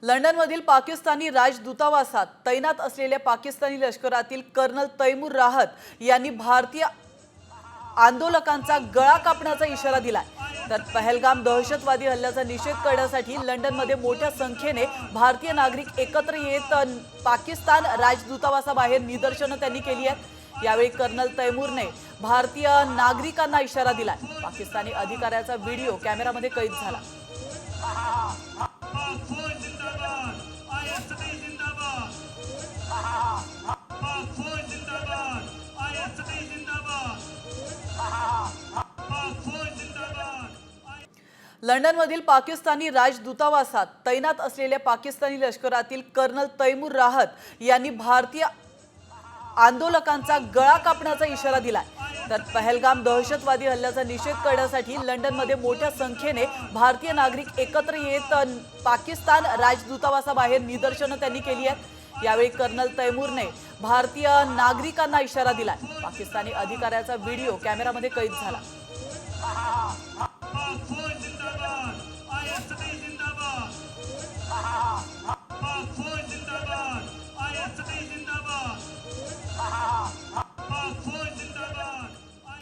लंडनमधील पाकिस्तानी राजदूतावासात तैनात असलेल्या पाकिस्तानी लष्करातील कर्नल तैमूर राहत यांनी भारतीय आंदोलकांचा गळा कापण्याचा इशारा दिलाय। तर पहलगाम दहशतवादी हल्ल्याचा निषेध करण्यासाठी लंडनमध्ये मोठ्या संख्येने भारतीय नागरिक एकत्र येत पाकिस्तान राजदूतावासाबाहेर निदर्शनं त्यांनी केली आहेत। यावेळी कर्नल तैमूरने भारतीय नागरिकांना इशारा दिलाय। पाकिस्तानी अधिकाऱ्याचा व्हिडिओ कॅमेरामध्ये कैद झाला। लंडनमधील पाकिस्तानी राजदूतावासात तैनात असलेल्या पाकिस्तानी लष्करातील कर्नल तैमूर राहत यांनी भारतीय आंदोलकांचा गळा कापण्याचा इशारा दिलाय। तर पहलगाम दहशतवादी हल्ल्याचा निषेध करण्यासाठी लंडनमध्ये मोठ्या संख्येने भारतीय नागरिक एकत्र येत पाकिस्तान राजदूतावासाबाहेर निदर्शनं त्यांनी केली आहेत। यावेळी कर्नल तैमूरने भारतीय नागरिकांना इशारा दिलाय। पाकिस्तानी अधिकाऱ्याचा व्हिडिओ कॅमेरामध्ये कैद झाला।